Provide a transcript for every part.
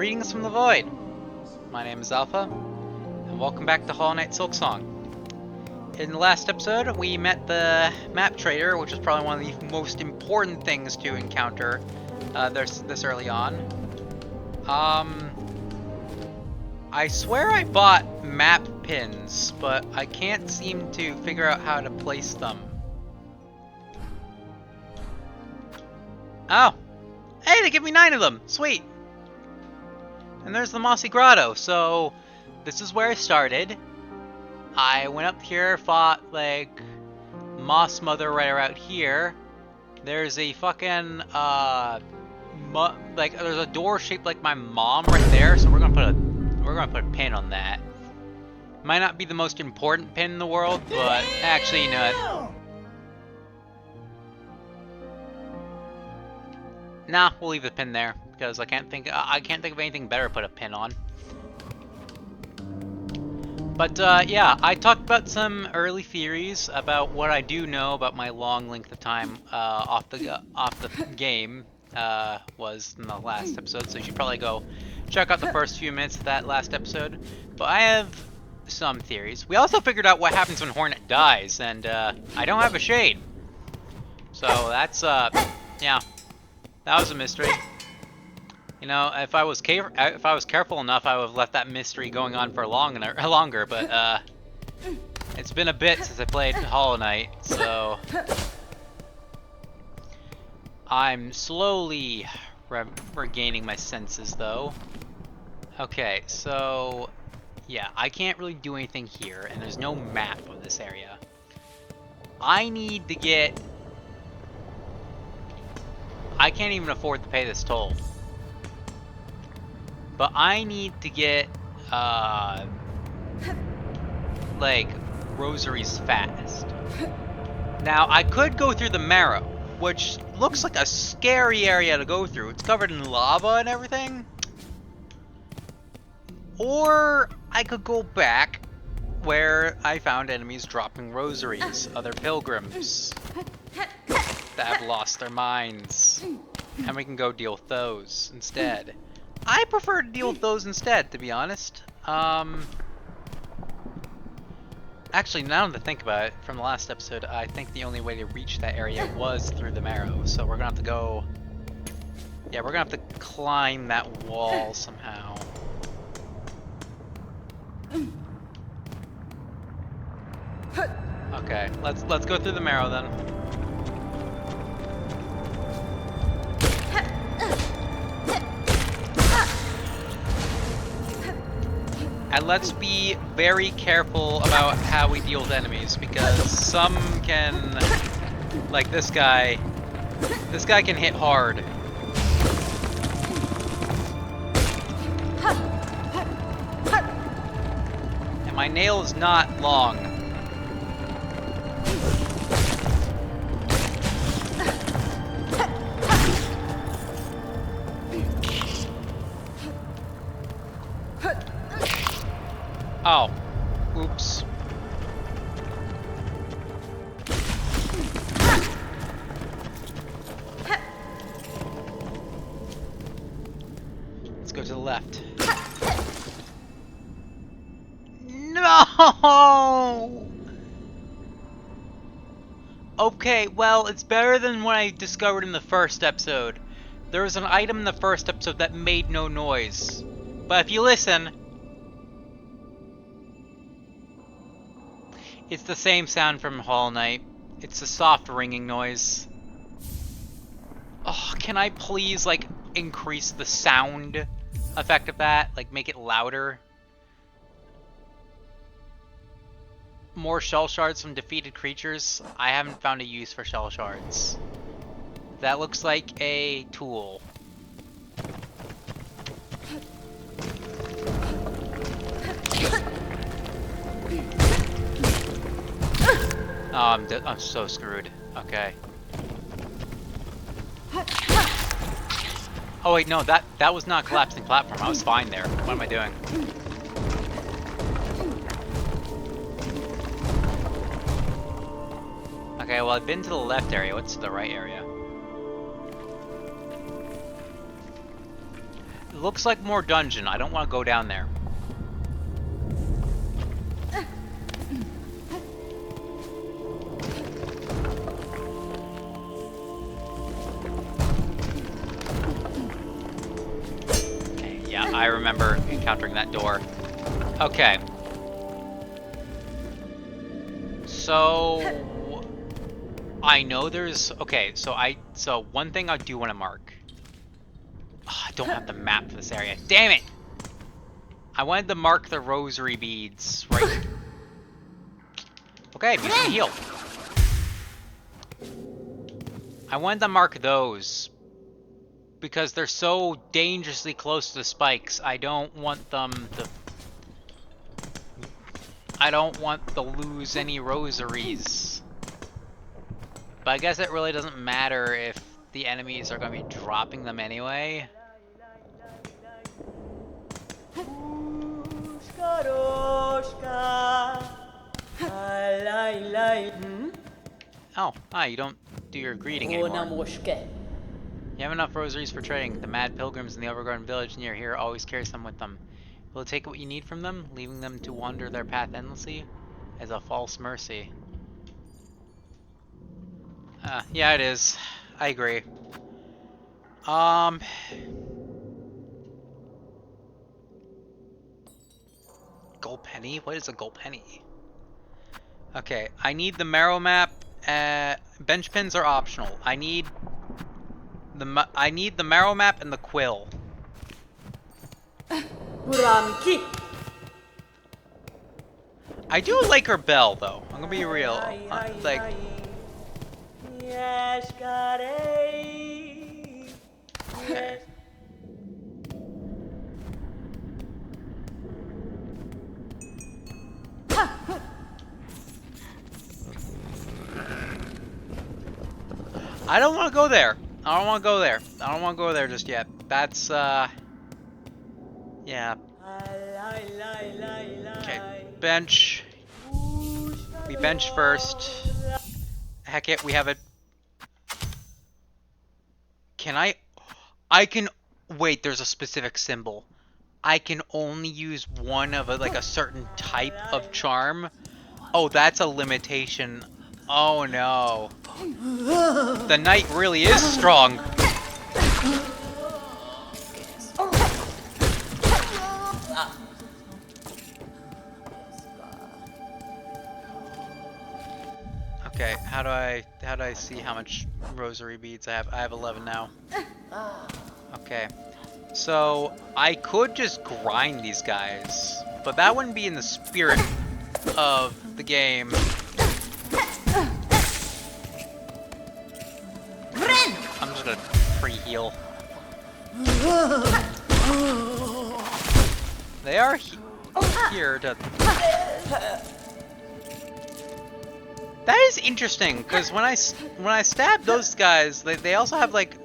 Greetings from the void. My name is Alpha, and welcome back to Hollow Knight Silksong. In the last episode, we met the map trader, which is probably one of the most important things to encounter this early on. I swear I bought map pins, but I can't seem to figure out how to place them. Oh! Hey, they give me 9 of them! Sweet! And there's the Mossy Grotto, so this is where I started. I went up here, fought, like, Moss Mother right around here. There's a fucking, there's a door shaped like my mom right there, so we're gonna put a pin on that. Might not be the most important pin in the world, but actually, you know what? Nah, we'll leave the pin there because I can't think of anything better to put a pin on. But yeah, I talked about some early theories about what I do know about my long length of time off the game was in the last episode. So you should probably go check out the first few minutes of that last episode. But I have some theories. We also figured out what happens when Hornet dies, and I don't have a shade. So that's yeah. That was a mystery. You know, if I was careful enough, I would have left that mystery going on for longer. But it's been a bit since I played Hollow Knight, so I'm slowly regaining my senses, though. Okay, so yeah, I can't really do anything here, and there's no map of this area. I need to get. I can't even afford to pay this toll. But I need to get, like, rosaries fast. Now, I could go through the Marrow, which looks like a scary area to go through. It's covered in lava and everything. Or I could go back where I found enemies dropping rosaries, other pilgrims that have lost their minds, and we can go deal with those instead. I prefer to deal with those instead, to be honest. Actually, now that I think about it, from the last episode, I think the only way to reach that area was through the Marrow, so we're gonna have to go. Yeah, we're gonna have to climb that wall somehow. Okay, let's go through the Marrow then. And let's be very careful about how we deal with enemies, because some can, like this guy can hit hard. And my nail is not long. Oh, oops. Let's go to the left. No! Okay, well, it's better than what I discovered in the first episode. There was an item in the first episode that made no noise. But if you listen, it's the same sound from Hollow Knight. It's a soft ringing noise. Oh, can I please, like, increase the sound effect of that? Like, make it louder? More shell shards from defeated creatures? I haven't found a use for shell shards. That looks like a tool. Oh, I'm so screwed. Okay. Oh wait, no, that was not a collapsing platform. I was fine there. What am I doing? Okay, well, I've been to the left area. What's the right area? It looks like more dungeon. I don't want to go down there. Okay, yeah, I remember encountering that door. Okay. So I know there's so one thing I do want to mark. Oh, I don't have the map for this area. Damn it! I wanted to mark the rosary beads right. Okay, you can heal. I wanted to mark those because they're so dangerously close to the spikes. I don't want them to. I don't want to lose any rosaries. But I guess it really doesn't matter if the enemies are going to be dropping them anyway. Oh, hi, you don't do your greeting anymore. You have enough rosaries for trading. The mad pilgrims in the overgrown village near here always carry some with them. Will it take what you need from them, leaving them to wander their path endlessly? As a false mercy. Yeah, it is. I agree. Gold penny? What is a gold penny? Okay, I need the marrow map. Bench pins are optional. I need the marrow map and the quill. I do like her bell though. I'm gonna be real. Like. Okay. I don't want to go there. I don't want to go there. I don't want to go there just yet. That's, yeah. Okay, bench. We bench first. Heck it, we have a... Can I can... Wait, there's a specific symbol. I can only use one of a certain type of charm. Oh, that's a limitation. Oh no. The knight really is strong. Okay, how do I see how much rosary beads I have? I have 11 now. Okay. So, I could just grind these guys, but that wouldn't be in the spirit of the game. I'm just gonna pre-heal. They are here to... That is interesting, because when I stab those guys, they also have, like,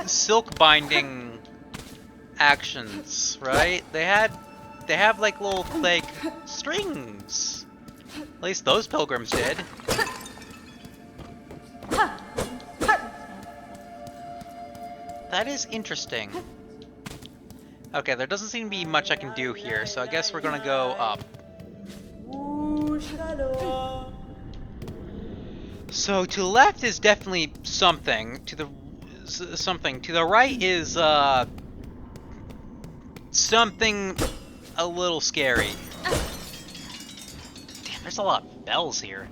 silk binding actions, right? They have like little like strings. At least those pilgrims did. That is interesting. Okay, there doesn't seem to be much I can do here, so I guess we're gonna go up. So to the left is definitely something. To the right is something a little scary. Damn, there's a lot of bells here.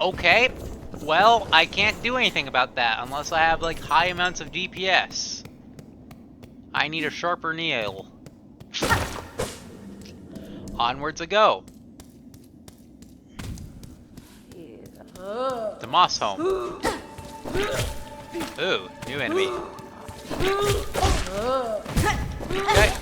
Okay, well, I can't do anything about that unless I have, like, high amounts of DPS. I need a sharper nail. Onwards I go. The moss home. Ooh, new enemy. Okay.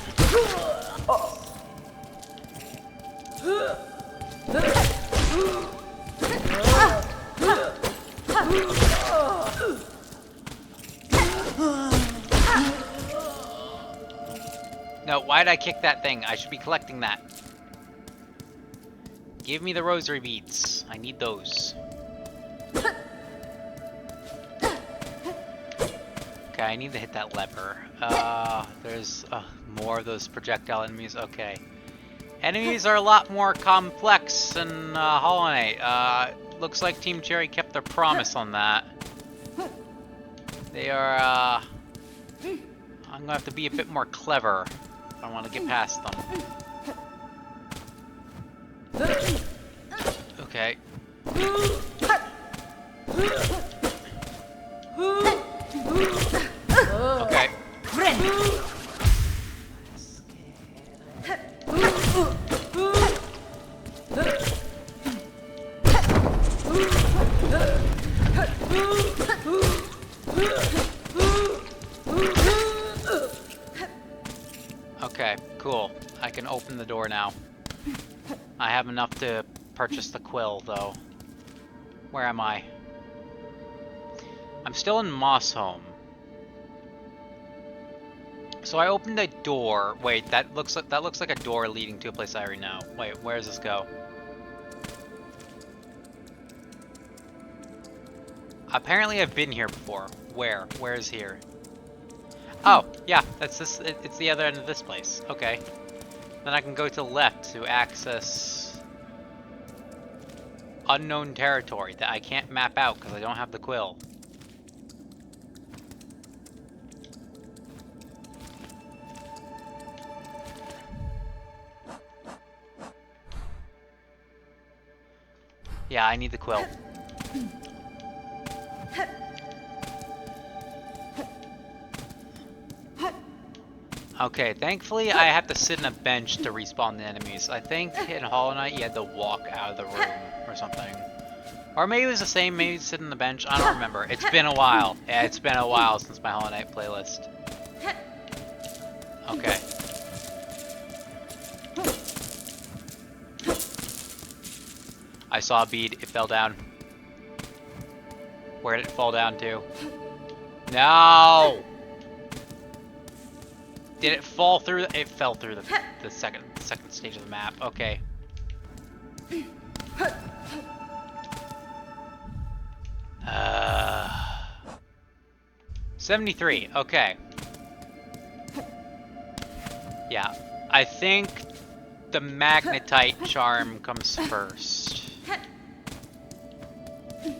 Why did I kick that thing? I should be collecting that. Give me the rosary beads. I need those. Okay, I need to hit that lever. There's more of those projectile enemies. Okay. Enemies are a lot more complex than Hollow Knight. Looks like Team Cherry kept their promise on that. They are, I'm gonna have to be a bit more clever if I want to get past them. Okay. Okay. Okay, cool. I can open the door now. I have enough to purchase the quill, though. Where am I? I'm still in Moss Home. So I opened a door. Wait, that looks like a door leading to a place I already know. Wait, where does this go? Apparently I've been here before. Where? Where is here? Oh, yeah, that's this. It's the other end of this place. Okay. Then I can go to the left to access unknown territory that I can't map out because I don't have the quill. Yeah, I need the quill. Okay, thankfully I have to sit in a bench to respawn the enemies. I think in Hollow Knight you had to walk out of the room or something. Or maybe it was the same, maybe sit in the bench, I don't remember. It's been a while. Yeah, it's been a while since my Hollow Knight playlist. Okay. I saw a bead, it fell down. Where did it fall down to? No! Did it fall through? It fell through the second stage of the map. Okay. 73. Okay. Yeah. I think the magnetite charm comes first.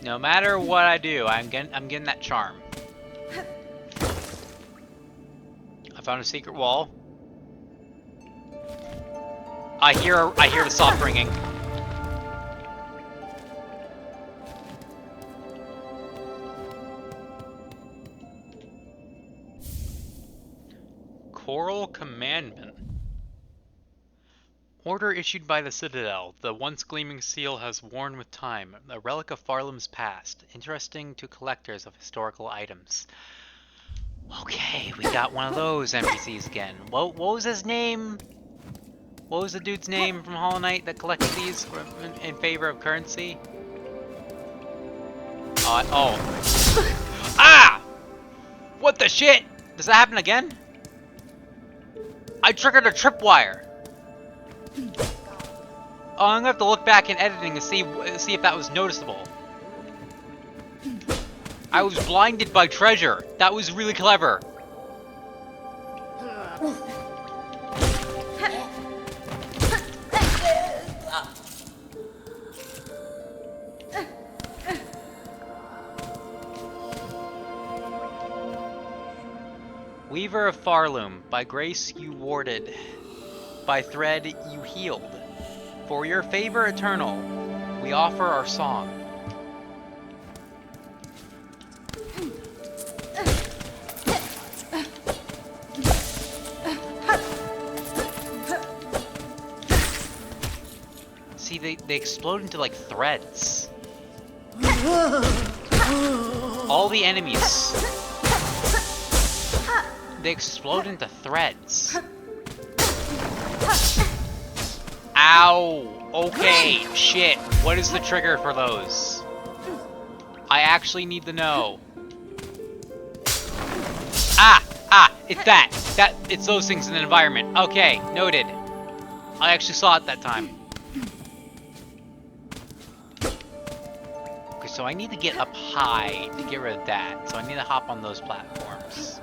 No matter what I do, I'm getting that charm. Found a secret wall. I hear the soft ringing. Choral Commandment. Order issued by the Citadel. The once gleaming seal has worn with time. A relic of Farlam's past. Interesting to collectors of historical items. Okay, we got one of those NPCs again. What was his name? What was the dude's name from Hollow Knight that collected these in favor of currency? Oh. Ah! What the shit? Does that happen again? I triggered a tripwire. Oh, I'm gonna have to look back in editing to see if that was noticeable. I was blinded by treasure. That was really clever. Weaver of Farloom, by grace you warded, by thread you healed. For your favor eternal, we offer our song. See, they explode into like threads. All the enemies, they explode into threads. Ow! Okay, shit. What is the trigger for those? I actually need to know. Ah! Ah, it's that. It's those things in the environment. Okay, noted. I actually saw it that time. Okay, so I need to get up high to get rid of that. So I need to hop on those platforms.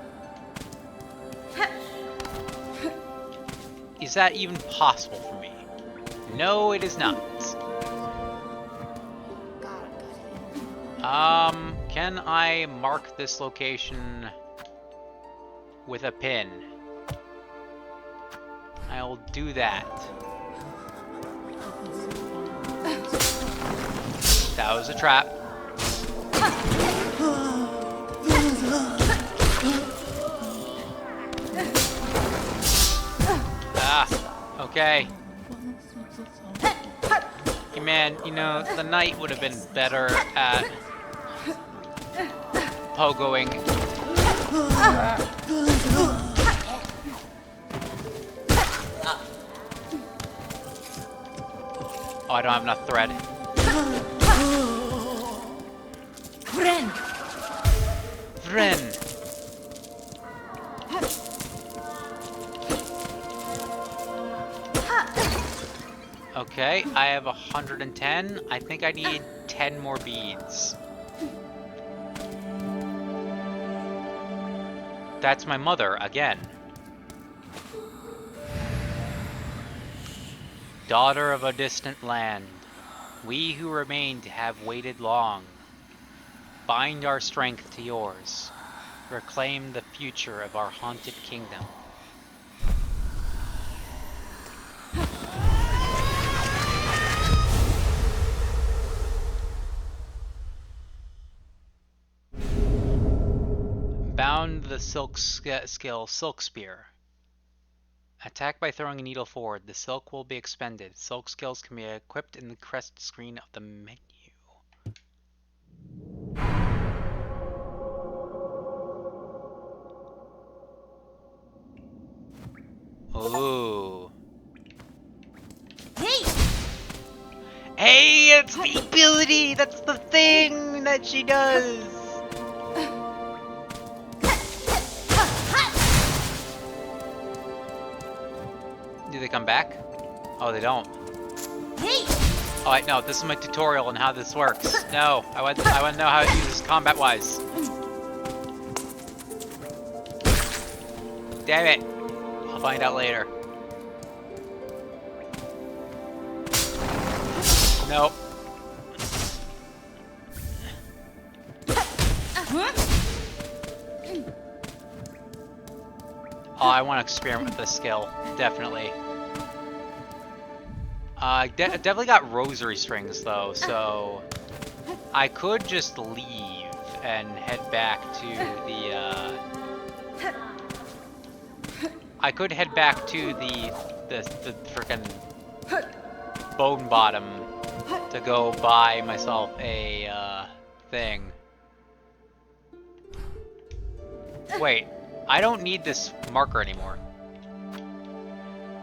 Is that even possible for me? No, it is not. Can I mark this location with a pin? I'll do that. That was a trap. Ah, okay. Hey man, you know, the knight would have been better at pogoing. Oh, I don't have enough thread. Vren! Vren! Okay, I have 110. I think I need 10 more beads. That's my mother again. Daughter of a distant land, we who remained have waited long. Bind our strength to yours. Reclaim the future of our haunted kingdom. Bound the silk skill Silk Spear. Attack by throwing a needle forward. The silk will be expended. Silk skills can be equipped in the crest screen of the menu. Ooh. Hey! Hey, it's the ability! That's the thing that she does! Do they come back? Oh, they don't. Hey! Oh, wait, no, this is my tutorial on how this works. No, I want to know how to use this combat-wise. Damn it! I'll find out later. Nope. Oh, I want to experiment with this skill. Definitely. I definitely got rosary strings, though, so... I could just leave and head back to the, I could head back to the frickin' bone bottom to go buy myself a, thing. Wait, I don't need this marker anymore.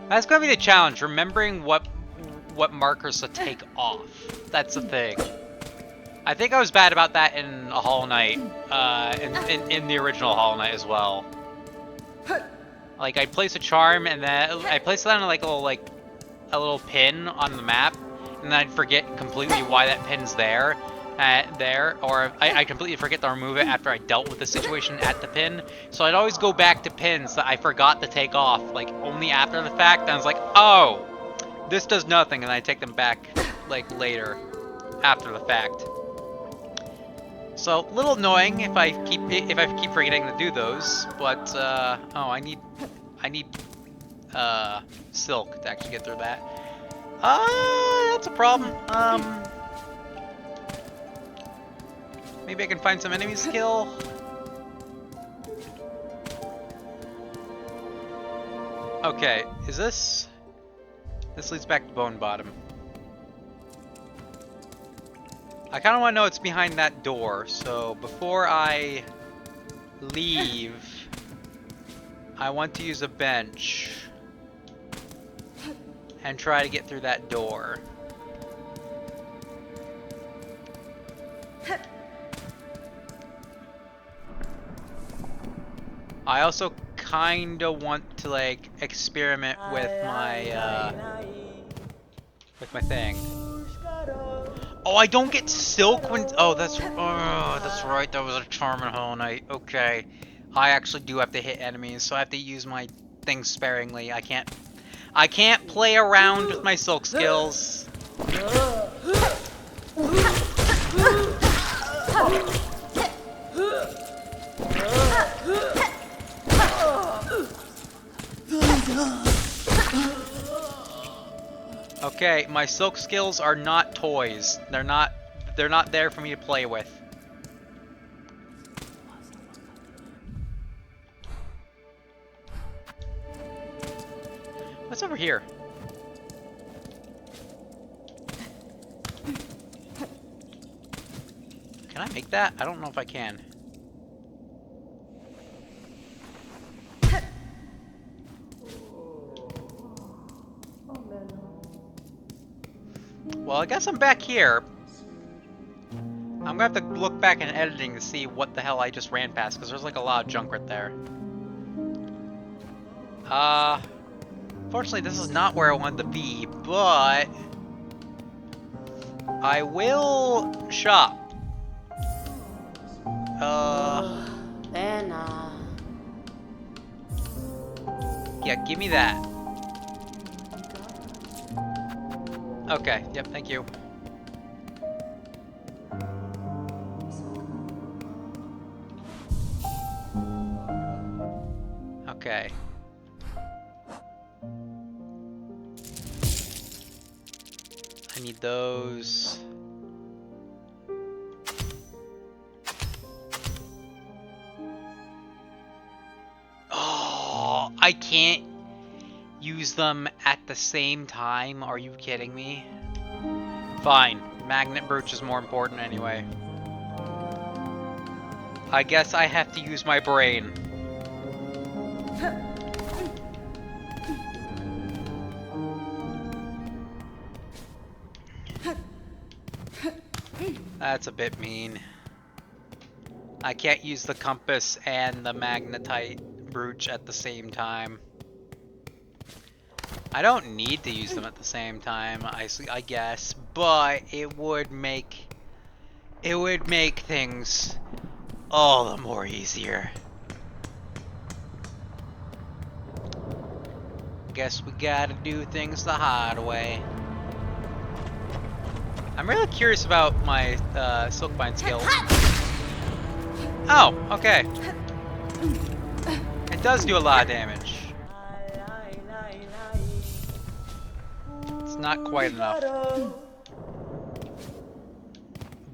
That's gonna be the challenge, remembering what markers to take off. That's the thing. I think I was bad about that in a Hollow Knight, in the original Hollow Knight as well. Like, I'd place a charm, and then I place it on like a little pin on the map, and then I'd forget completely why that pin's there, or I completely forget to remove it after I dealt with the situation at the pin. So I'd always go back to pins that I forgot to take off, like, only after the fact, and I was like, oh, this does nothing, and I take them back, like, later, after the fact. So, a little annoying if I keep forgetting to do those, but, oh, I need silk to actually get through that. That's a problem. Maybe I can find some enemies to kill. Okay, is this... This leads back to Bone Bottom. I kind of want to know what's behind that door, so before I leave, I want to use a bench and try to get through that door. I also kinda want to like experiment with my thing. Oh, I don't get silk when. Oh, that's right. That was a Charmin Hollow Knight. Okay, I actually do have to hit enemies, so I have to use my things sparingly. I can't play around with my silk skills. Okay, my silk skills are not toys. They're not there for me to play with. What's over here? Can I make that? I don't know if I can. Well, I guess I'm back here. I'm gonna have to look back in editing to see what the hell I just ran past, because there's like a lot of junk right there. Fortunately this is not where I wanted to be, but I will shop. Yeah, give me that. Okay, yep, thank you. Okay. I need those. Oh, I can't use them at the same time. Are you kidding me? Fine. Magnet brooch is more important anyway. I guess I have to use my brain. That's a bit mean. I can't use the compass and the magnetite brooch at the same time. I don't need to use them at the same time, I guess, but it would make things all the more easier. Guess we gotta do things the hard way. I'm really curious about my Silkbind skills. Oh, okay. It does do a lot of damage. It's not quite enough.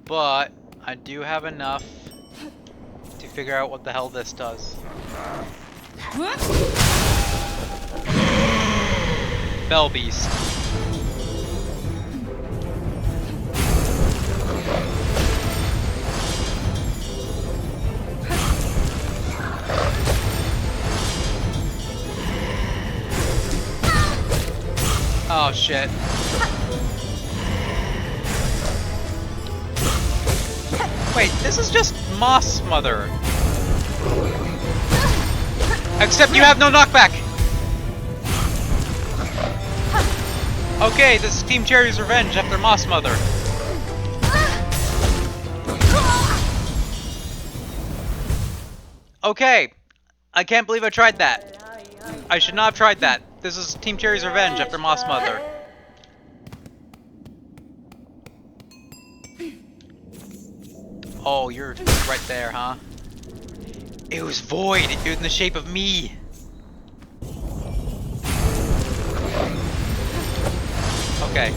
But I do have enough to figure out what the hell this does. Bell Beast. Oh shit. Wait, this is just Moss Mother. Except you have no knockback! Okay, this is Team Cherry's revenge after Moss Mother. Okay, I can't believe I tried that. I should not have tried that. This is Team Cherry's revenge after Moss Mother. Oh, you're right there, huh? It was void. It was in the shape of me. Okay.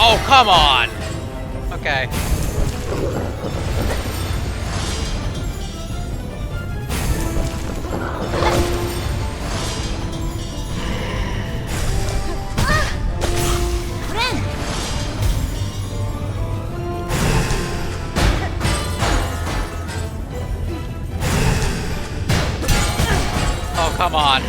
Oh, come on! Okay. Come on.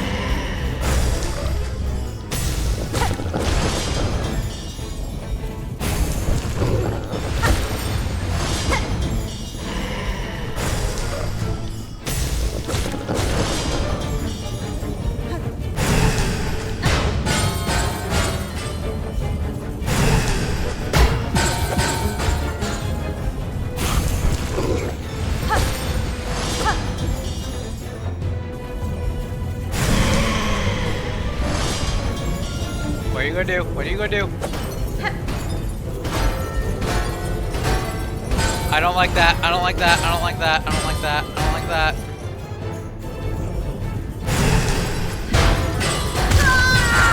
What are you gonna do? What are you gonna do? I don't like that. I don't like that. I don't like that. I don't like that. I don't like that.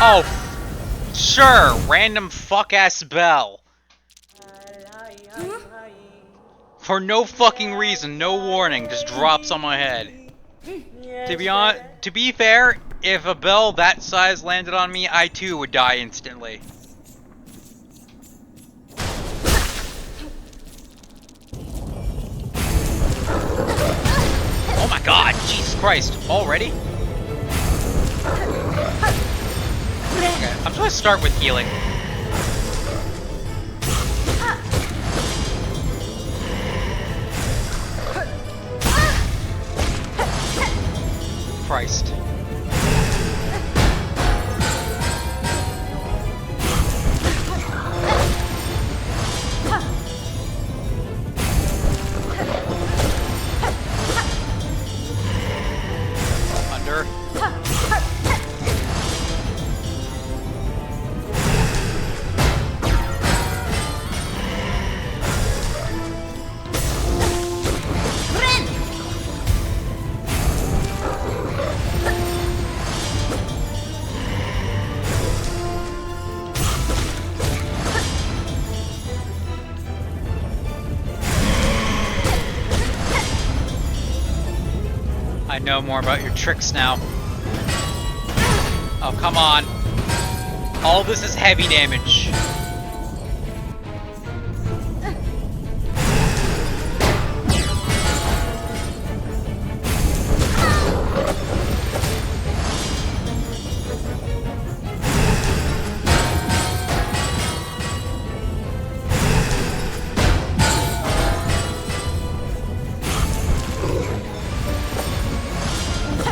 Oh, sure. Random fuck-ass bell. For no fucking reason, no warning, just drops on my head. To be fair, if a bell that size landed on me, I too would die instantly. Oh my god, Jesus Christ, already? Okay, I'm just gonna start with healing. Christ. Under. I know more about your tricks now. Oh, come on. All this is heavy damage.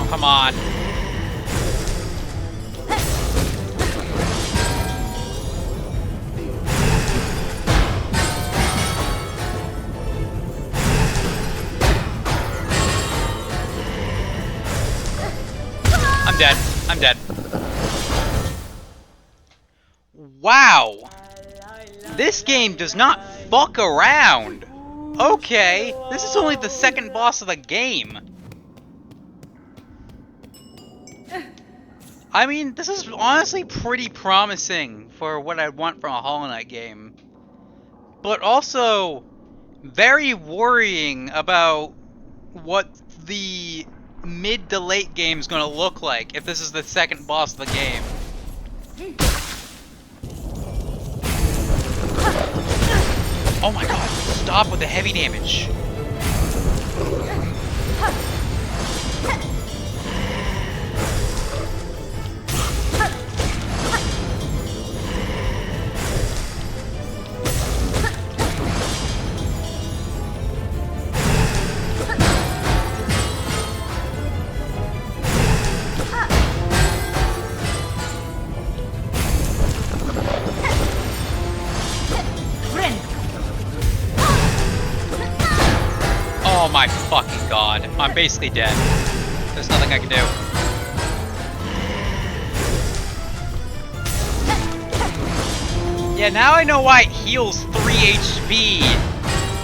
Come on. I'm dead. I'm dead. Wow. This game does not fuck around. Okay, this is only the second boss of the game. I mean, this is honestly pretty promising for what I want from a Hollow Knight game. But also, very worrying about what the mid to late game is going to look like if this is the second boss of the game. Oh my god, stop with the heavy damage. Oh my fucking god. I'm basically dead. There's nothing I can do. Yeah, now I know why it heals 3 HP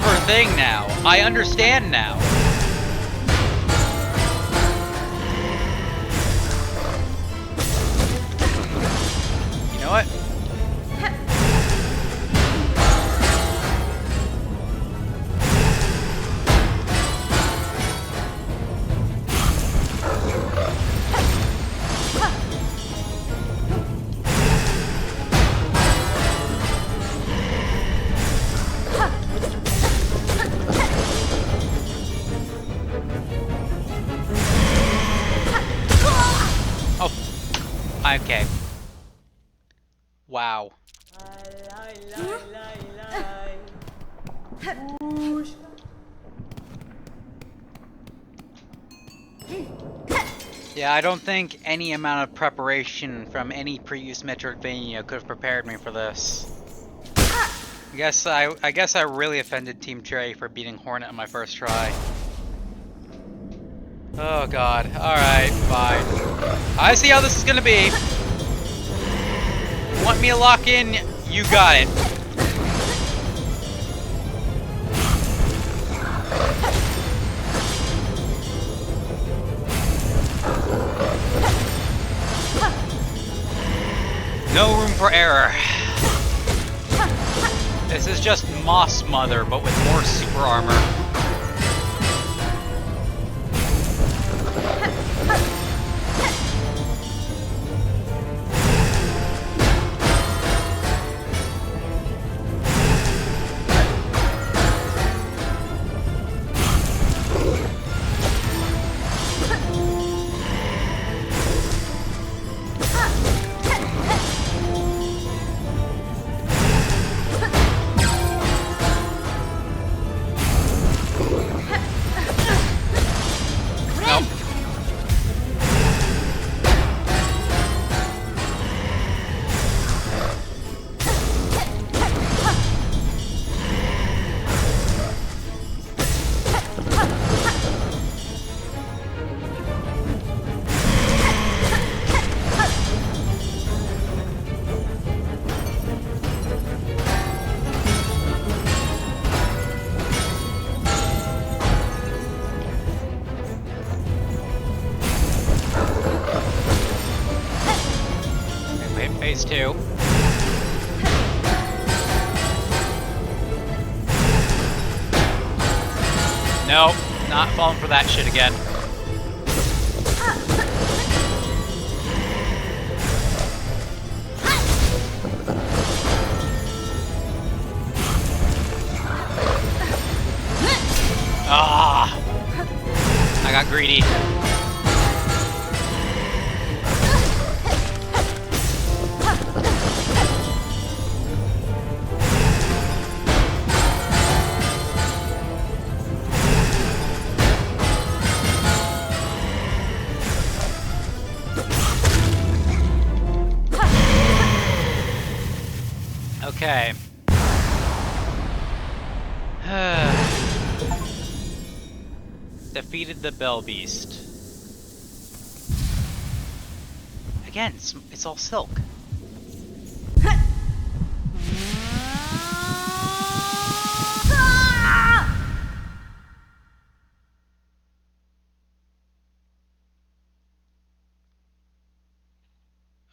per thing now. I understand now. You know what? Okay. Wow. Yeah, I don't think any amount of preparation from any previous Metroidvania could have prepared me for this. I guess I really offended Team Cherry for beating Hornet on my first try. Oh god. Alright, fine. I see how this is gonna be. You want me to lock in? You got it. No room for error. This is just Moss Mother, but with more super armor. Phase 2. No, not falling for that shit again. Ah! I got greedy. Okay. Defeated the Bell Beast. Again, it's all silk.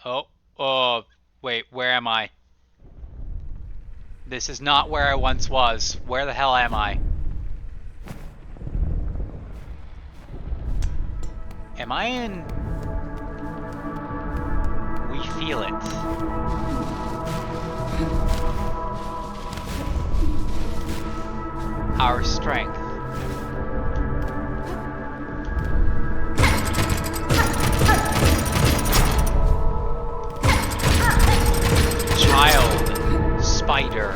Oh, wait, where am I? This is not where I once was. Where the hell am I? Am I in... We feel it. Our strength. Child. Spider.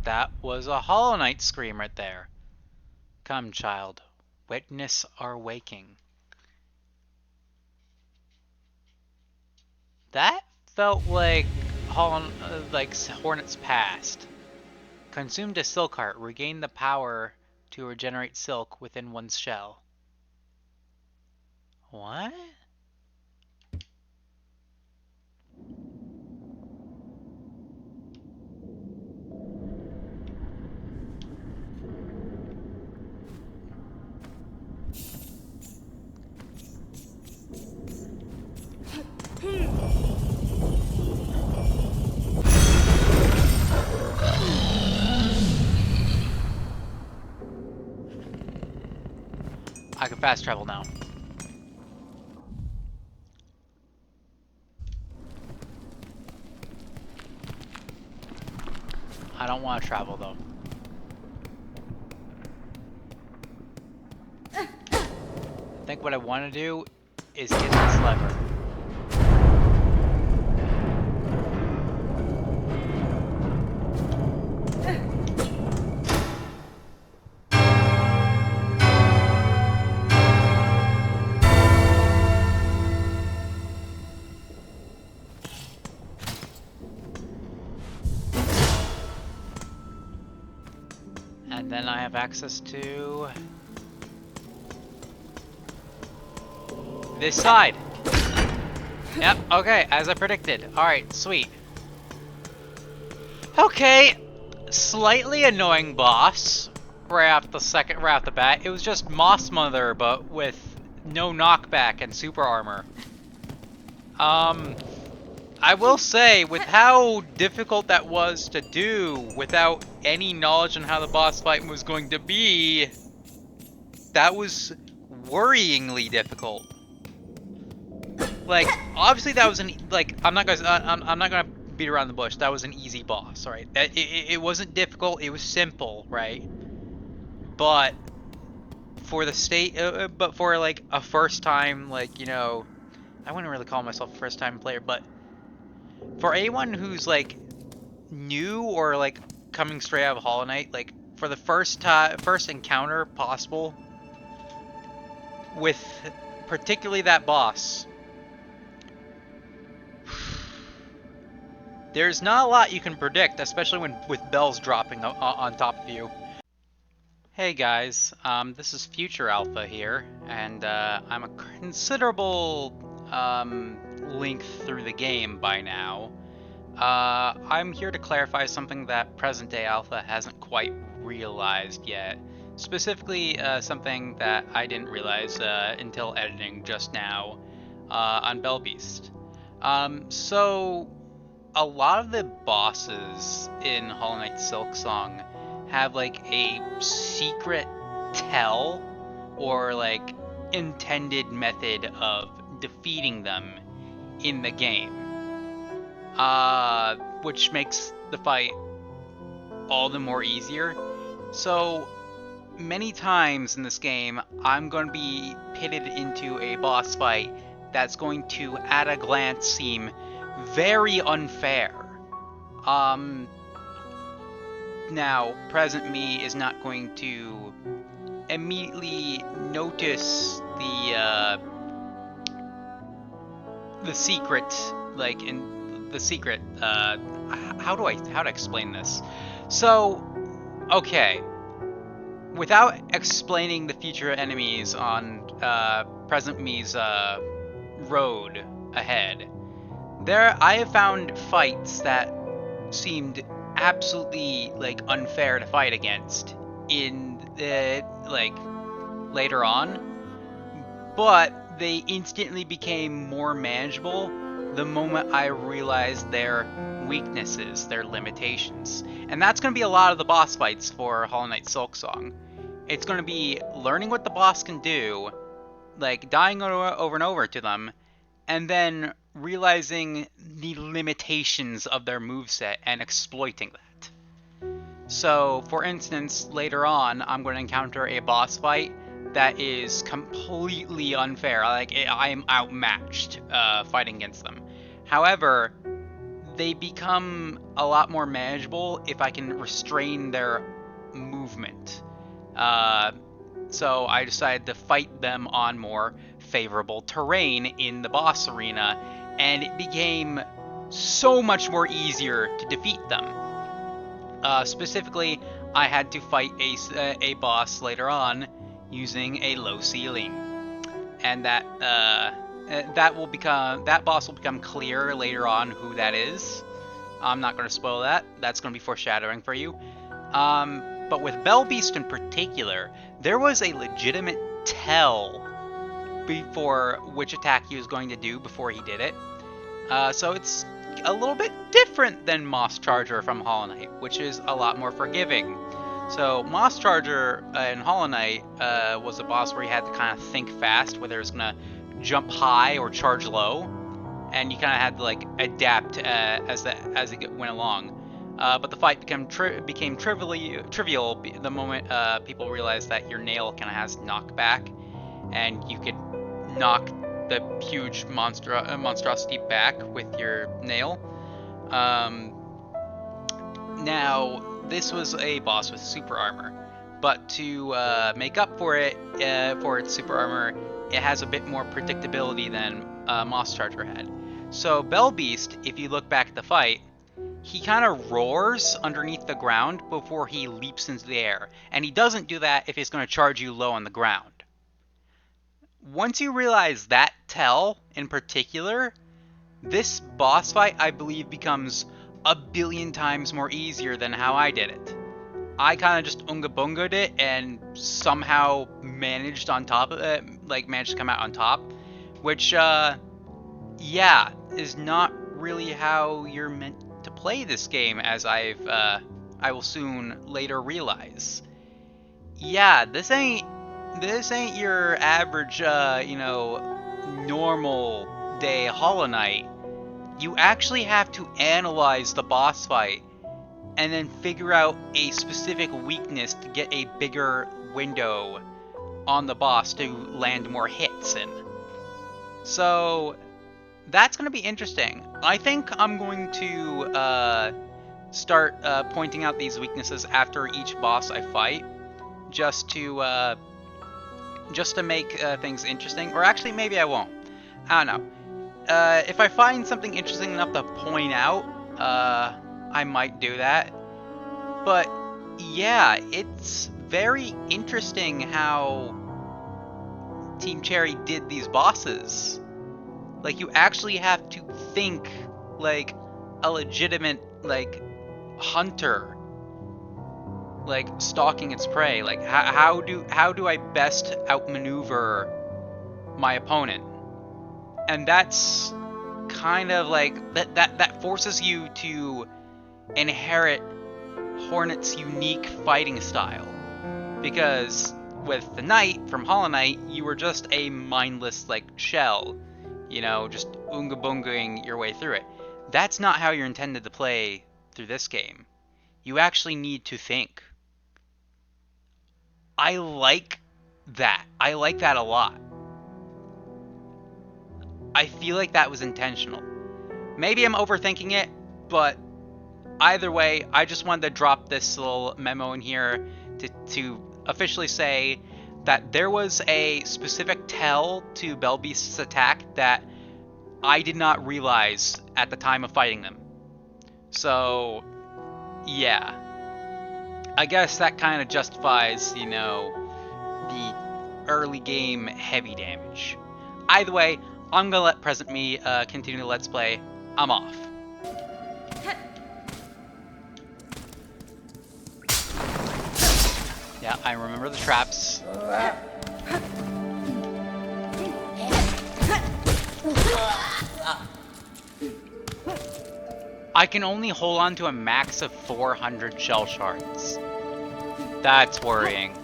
That was a Hollow Knight scream right there. Come, child. Witness our waking. That felt like Hornet's past. Consumed a silk heart, regained the power to regenerate silk within one's shell. What? I can fast travel now. I don't want to travel though. I think what I want to do is get this lever. And then I have access to this side. Yep, okay, as I predicted. Alright, sweet. Okay, slightly annoying boss right off the bat. It was just Moss Mother, but with no knockback and super armor. I will say, with how difficult that was to do without any knowledge on how the boss fight was going to be, that was worryingly difficult. Like, obviously that was I'm not gonna beat around the bush. That was an easy boss, right? It wasn't difficult. It was simple, right? But for the but for like a first time, like, you know, I wouldn't really call myself a first time player, but for anyone who's like new or like coming straight out of Hollow Knight, like for the first encounter possible with particularly that boss, there's not a lot you can predict, especially when with bells dropping on top of you. Hey guys, this is Future Alpha here, and I'm a considerable length through the game by now. I'm here to clarify something that present-day Alpha hasn't quite realized yet. Specifically, something that I didn't realize until editing just now on Bellbeast. So, a lot of the bosses in Hollow Knight Silksong have like a secret tell or like intended method of defeating them in the game. Which makes the fight all the more easier. So many times in this game, I'm going to be pitted into a boss fight that's going to, at a glance, seem very unfair. Now, present me is not going to immediately notice the secret, like in the secret. How to explain this? So, okay, without explaining the future enemies on present me's road ahead, I have found fights that seemed absolutely like unfair to fight against in like later on, but they instantly became more manageable the moment I realized their weaknesses, their limitations. And that's going to be a lot of the boss fights for Hollow Knight Silksong. It's going to be learning what the boss can do, like dying over and over to them, and then realizing the limitations of their moveset and exploiting that. So, for instance, later on, I'm going to encounter a boss fight that is completely unfair. Like, I am outmatched fighting against them. However, they become a lot more manageable if I can restrain their movement. So I decided to fight them on more favorable terrain in the boss arena, and it became so much more easier to defeat them. Specifically, I had to fight a boss later on using a low ceiling, and that boss will become clear later on who that is. I'm not going to spoil that. That's going to be foreshadowing for you. But with Bellbeast in particular, there was a legitimate tell before which attack he was going to do before he did it. So it's a little bit different than Moss Charger from Hollow Knight, which is a lot more forgiving. So Moss Charger in Hollow Knight was a boss where you had to kind of think fast, whether it was going to jump high or charge low, and you kind of had to like adapt as it went along. But the fight became trivial the moment people realized that your nail kind of has knockback, and you could knock the huge monstrosity back with your nail. Now, this was a boss with super armor, but to make up for it, for its super armor, it has a bit more predictability than Moss Charger had. So Bell Beast, if you look back at the fight, he kind of roars underneath the ground before he leaps into the air, and he doesn't do that if he's going to charge you low on the ground. Once you realize that tell in particular, this boss fight, I believe, becomes a billion times more easier than how I did it. I kind of just unga bunga'd it and somehow managed on top of it, like managed to come out on top, which, yeah, is not really how you're meant to play this game, as I will soon later realize. Yeah, this ain't your average, normal day Hollow Knight. You actually have to analyze the boss fight and then figure out a specific weakness to get a bigger window on the boss to land more hits in. So that's going to be interesting. I think I'm going to start pointing out these weaknesses after each boss I fight, just to make things interesting. Or actually, maybe I won't. I don't know. If I find something interesting enough to point out, I might do that. But yeah, it's very interesting how Team Cherry did these bosses. Like, you actually have to think like a legitimate, like, hunter, like, stalking its prey. Like, how do I best outmaneuver my opponent? And that's kind of like that forces you to inherit Hornet's unique fighting style, because with the Knight from Hollow Knight, you were just a mindless, like, shell, just unga bungaing your way through it. That's not how you're intended to play through this game. You actually need to think. I like that. I like that a lot. I feel like that was intentional. Maybe I'm overthinking it, but either way, I just wanted to drop this little memo in here to officially say that there was a specific tell to Bell Beast's attack that I did not realize at the time of fighting them. So, yeah. I guess that kind of justifies, the early game heavy damage. Either way, I'm gonna let Present Me continue the Let's Play. I'm off. Yeah, I remember the traps. I can only hold on to a max of 400 shell shards. That's worrying.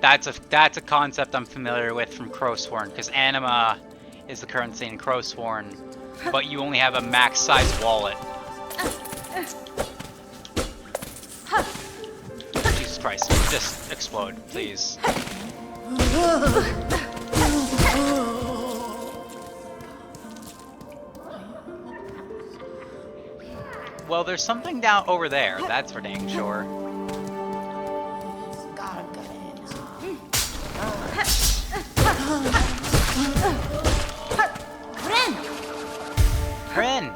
That's a concept I'm familiar with from Crowsworn, because Anima is the currency in Crowsworn, but you only have a max-sized wallet. Jesus Christ, just explode, please. Well, there's something down over there, that's for dang sure. Ren!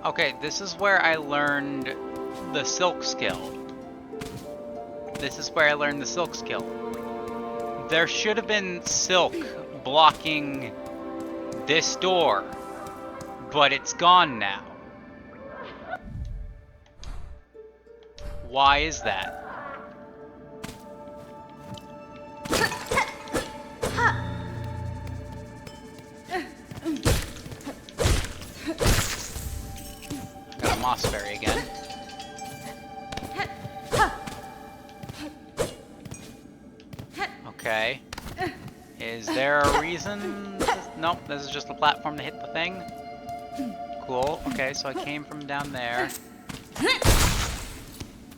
Okay, this is where I learned the silk skill. There should have been silk blocking this door, but it's gone now. Why is that? mossberry again. Okay. Is there a reason? Nope, this is just a platform to hit the thing. Cool. Okay, so I came from down there.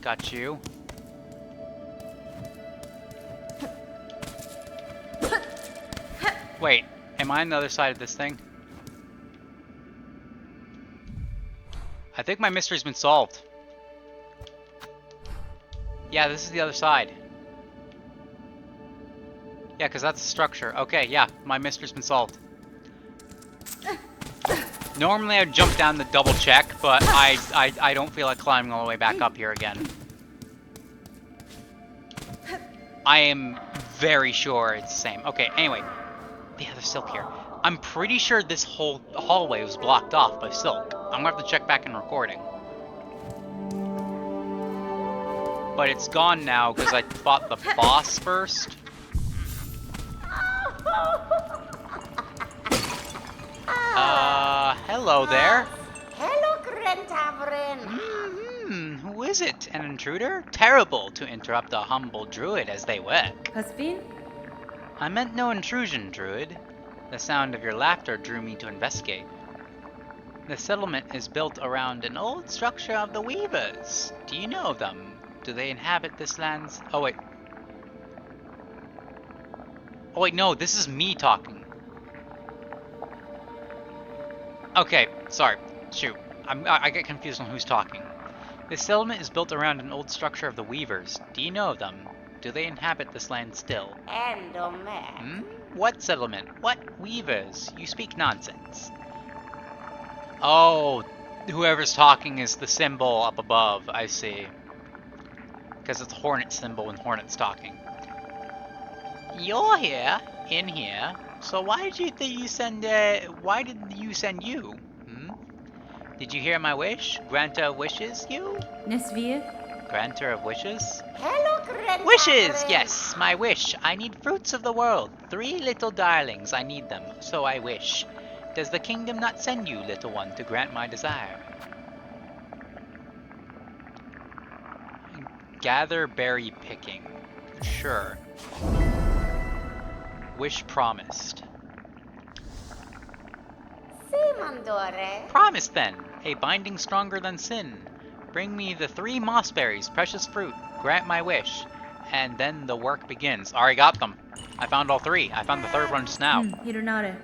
Got you. Wait, am I on the other side of this thing? I think my mystery's been solved. Yeah, this is the other side. Yeah, because that's the structure. Okay, yeah, my mystery's been solved. Normally I'd jump down to double check, but I don't feel like climbing all the way back up here again. I am very sure it's the same. Okay, anyway. Yeah, there's silk here. I'm pretty sure this whole hallway was blocked off by silk. I'm gonna have to check back in recording. But it's gone now because I fought the boss first. Hello there. Hello, Grantavrin. Who is it? An intruder? Terrible to interrupt a humble druid as they work. Hasbin? I meant no intrusion, druid. The sound of your laughter drew me to investigate. The settlement is built around an old structure of the Weavers. Do you know of them? Do they inhabit this land's... Oh, wait. Oh, wait, no, this is me talking. Okay, sorry. Shoot. I get confused on who's talking. This settlement is built around an old structure of the Weavers. Do you know of them? Do they inhabit this land still? Endomet. What settlement? What Weavers? You speak nonsense. Oh, whoever's talking is the symbol up above, I see. Because it's a hornet symbol when hornet's talking. You're here, in here, so why did you send you? Did you hear my wish? Granter of wishes, you? Nesvir? Granter of wishes? Hello, Grantavrin. Wishes! Yes, my wish. I need fruits of the world. 3 little darlings, I need them, so I wish. Does the kingdom not send you, little one, to grant my desire? Gather berry picking. Sure. Wish promised. Simandore. Promised then! A binding stronger than sin. Bring me the 3 mossberries, precious fruit. Grant my wish. And then the work begins. Already got them. I found all 3. I found the 3rd one just now. Hironare.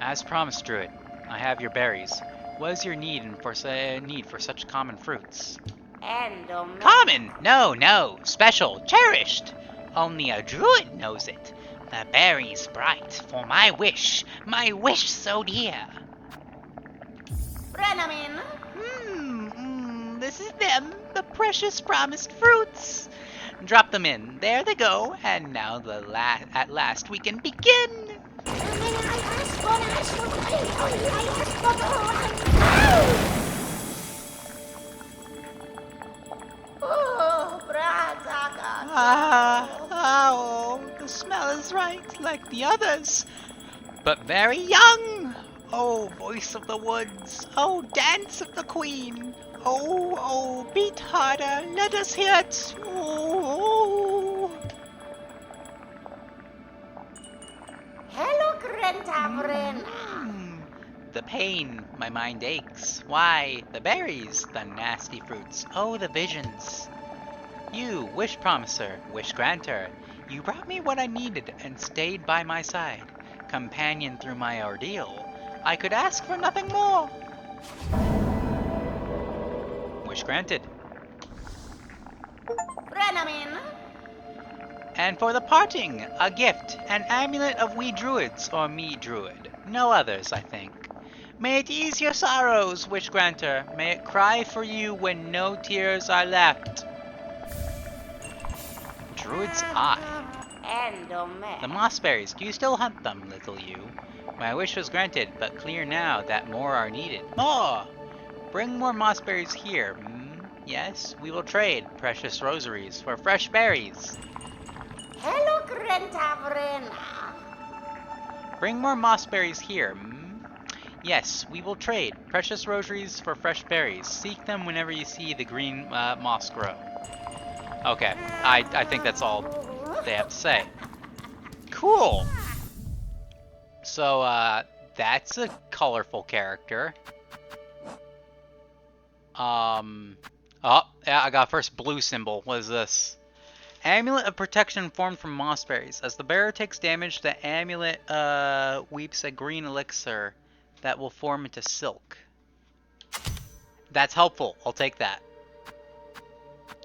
As promised, Druid, I have your berries. What is your need for such common fruits? Endomet. Common! No, special, cherished. Only a druid knows it. The berries bright for my wish so dear. Brenamin. This is them, the precious promised fruits. Drop them in, there they go, and now at last we can begin. Oh, the smell is right, like the others, but very young. Oh, voice of the woods, oh, dance of the queen. Oh, beat harder, let us hear it. Oh. Hello, Grantavrin. The pain, my mind aches. Why, the berries, the nasty fruits. Oh, the visions. You, wish promiser, wish granter, you brought me what I needed and stayed by my side, companion through my ordeal. I could ask for nothing more. Wish granted. Brenamin. And for the parting, a gift, an amulet of we druids, or me druid. No others, I think. May it ease your sorrows, wish granter. May it cry for you when no tears are left. Druid's eye. Endomet. The mossberries, do you still hunt them, little you? My wish was granted, but clear now that more are needed. More! Bring more mossberries here. Yes, we will trade precious rosaries for fresh berries. Hello, Grantavrin. Bring more mossberries here. Yes, we will trade. Precious rosaries for fresh berries. Seek them whenever you see the green moss grow. Okay, I think that's all they have to say. Cool! So, that's a colorful character. Oh, yeah, I got first blue symbol. What is this? Amulet of protection formed from moss berries. As the bearer takes damage, the amulet weeps a green elixir that will form into silk. That's helpful. I'll take that.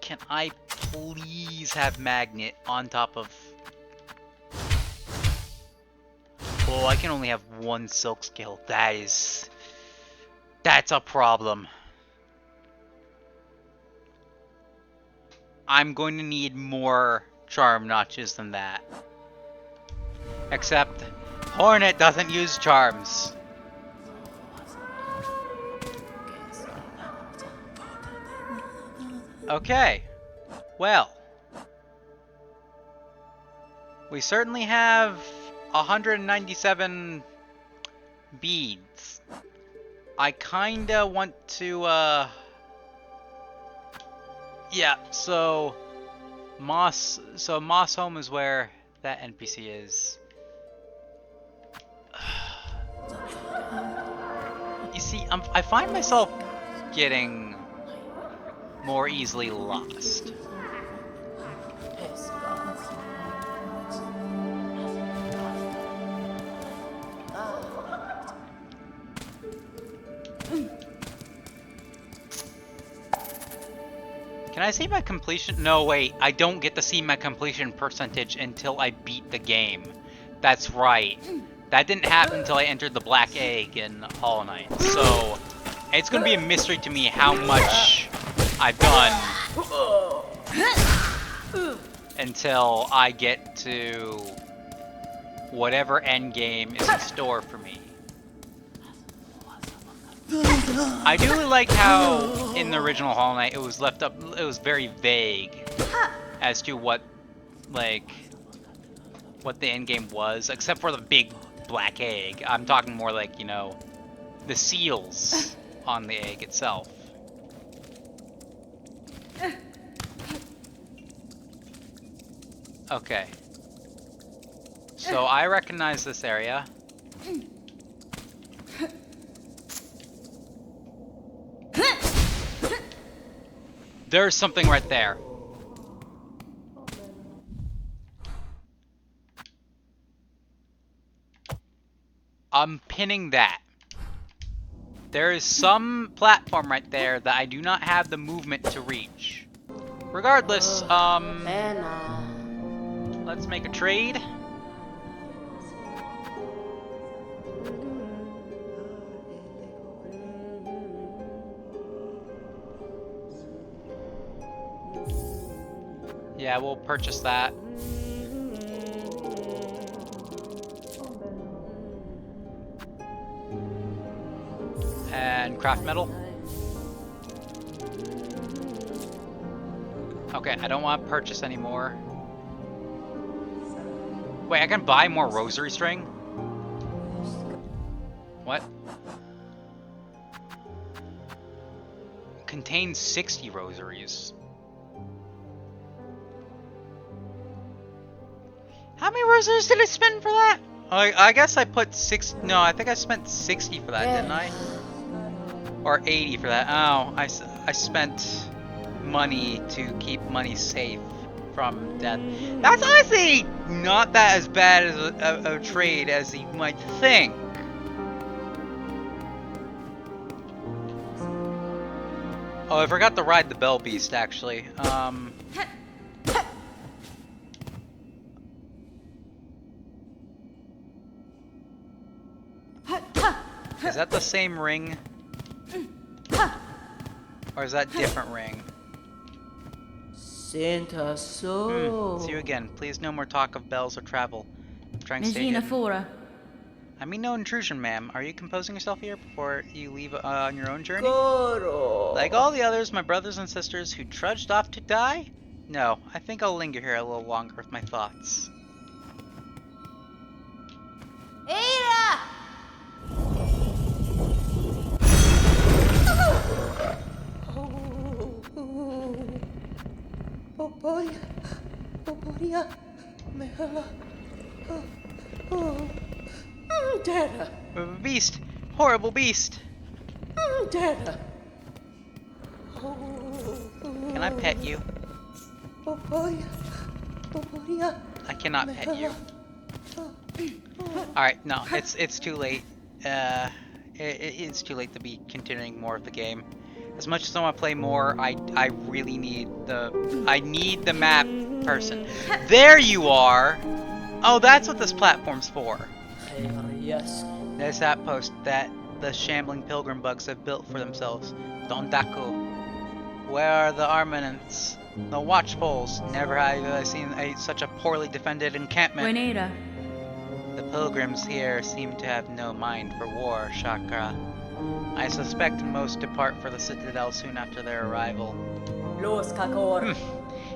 Can I please have magnet on top of... Oh, I can only have one silk skill. That's a problem. I'm going to need more charm notches than that. Except, Hornet doesn't use charms. Okay. Well. We certainly have 197 beads. I kinda want to, yeah, so Moss Home is where that NPC is. You see, I find myself getting more easily lost. Can I see my completion? No, wait. I don't get to see my completion percentage until I beat the game. That's right. That didn't happen until I entered the Black Egg in Hollow Knight. So, it's going to be a mystery to me how much I've done until I get to whatever end game is in store for me. I do like how in the original Hollow Knight it was left up, it was very vague as to what the end game was, except for the big black egg. I'm talking more like, you know, the seals on the egg itself. Okay. So I recognize this area. There's something right there. I'm pinning that. There is some platform right there that I do not have the movement to reach. Regardless, let's make a trade. Yeah, we'll purchase that. And craft metal. Okay, I don't want to purchase anymore. Wait, I can buy more rosary string? What? Contains 60 rosaries. How many rosaries did I spend for that? I guess I put no, I think I spent 60 for that, didn't I? Or 80 for that. Oh, I spent money to keep money safe from death. That's honestly not that as bad as a trade as you might think. Oh, I forgot to ride the Bell Beast, actually. Is that the same ring? Or is that different ring? Santa See you again. Please no more talk of bells or travel. I'm trying to stay Regina hidden. Fora. I mean no intrusion, ma'am. Are you composing yourself here before you leave on your own journey? Goro. Like all the others, my brothers and sisters who trudged off to die? No, I think I'll linger here a little longer with my thoughts. Ada! Dada. Beast! Horrible beast! Dada. Can I pet you? I cannot pet you. Alright, no, it's too late. It's too late to be continuing more of the game. As much as I want to play more, I really need the map person. There you are! Oh, that's what this platform's for. Yes. There's that post that the shambling pilgrim bugs have built for themselves. Dondaku. Where are the armaments? The watch poles. Never have I seen such a poorly defended encampment. Buenita. The pilgrims here seem to have no mind for war, Chakra. I suspect most depart for the citadel soon after their arrival. Los Kakor.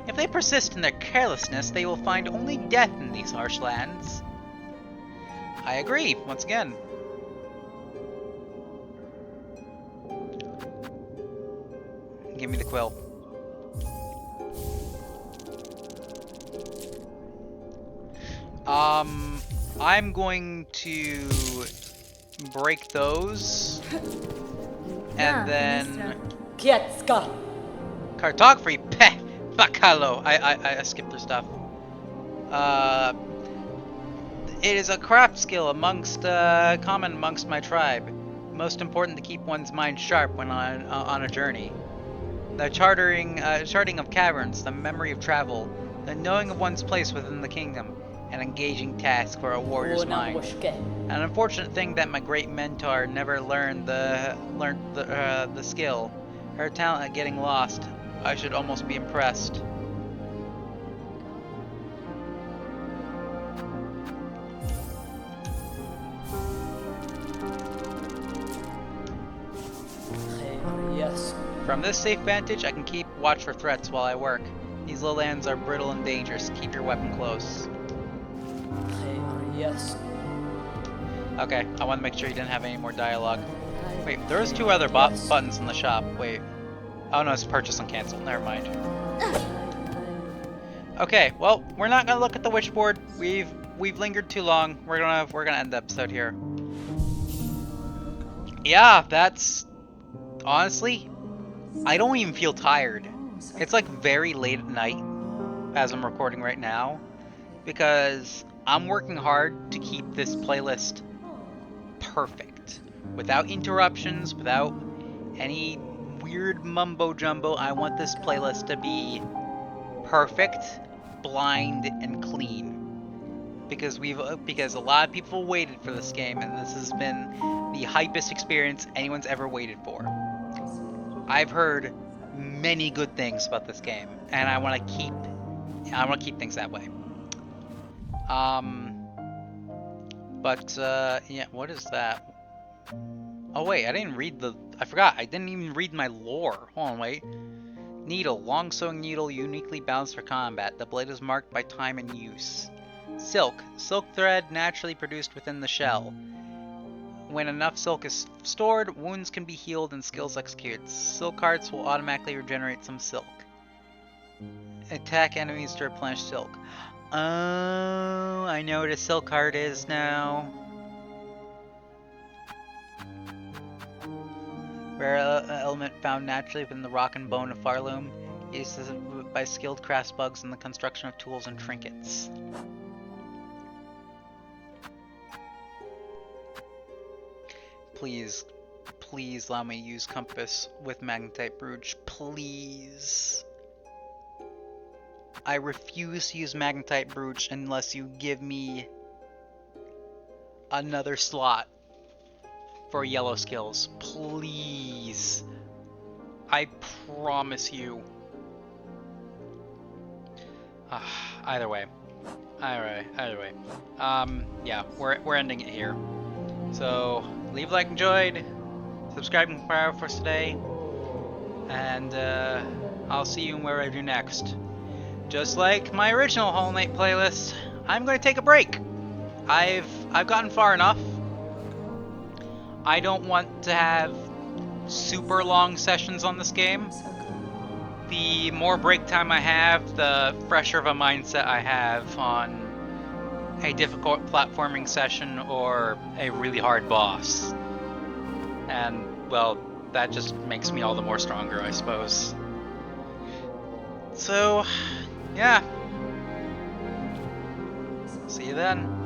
If they persist in their carelessness, they will find only death in these harsh lands. I agree, once again. Give me the quill. I'm going to break those, and then Kietska. cartography. Peh, fuck hello. I skipped through stuff. It is a craft skill common amongst my tribe. Most important to keep one's mind sharp when on a journey. The charting of caverns, the memory of travel, the knowing of one's place within the kingdom, an engaging task for a warrior's mind. An unfortunate thing that my great mentor never learned the skill. Her talent at getting lost. I should almost be impressed. Yes. From this safe vantage, I can keep watch for threats while I work. These low lands are brittle and dangerous. Keep your weapon close. Yes. Okay, I want to make sure you didn't have any more dialogue. Wait, there's two other buttons in the shop. Wait. Oh no, it's purchase and cancel. Never mind. Okay, well, we're not gonna look at the witchboard. We've lingered too long. We're gonna end the episode here. Yeah, that's honestly, I don't even feel tired. It's like very late at night as I'm recording right now because I'm working hard to keep this playlist perfect. Without interruptions, without any weird mumbo jumbo. I want this playlist to be perfect, blind, and clean. Because a lot of people waited for this game, and this has been the hypest experience anyone's ever waited for. I've heard many good things about this game, and I want to keep things that way. Yeah, what is that? Oh wait, I forgot, I didn't even read my lore. Hold on, wait. Needle, long sewing needle, uniquely balanced for combat. The blade is marked by time and use. Silk, silk thread naturally produced within the shell. When enough silk is stored, wounds can be healed and skills executed. Silk hearts will automatically regenerate some silk. Attack enemies to replenish silk. Oh, I know what a silk heart is now. Rare element found naturally within the rock and bone of Farloom, used by skilled crafts bugs in the construction of tools and trinkets. Please, please allow me to use compass with magnetite brooch. Please. I refuse to use magnetite brooch unless you give me another slot for yellow skills. Please. I promise you. Either way. Either way. Yeah, we're ending it here. So, leave a like enjoyed, subscribe and power for today, and I'll see you where I do next. Just like my original Hollow Knight playlist, I'm going to take a break. I've gotten far enough. I don't want to have super long sessions on this game the more break time I have, the fresher of a mindset I have on a difficult platforming session or a really hard boss. And, well, that just makes me all the more stronger, I suppose. So, yeah. See you then.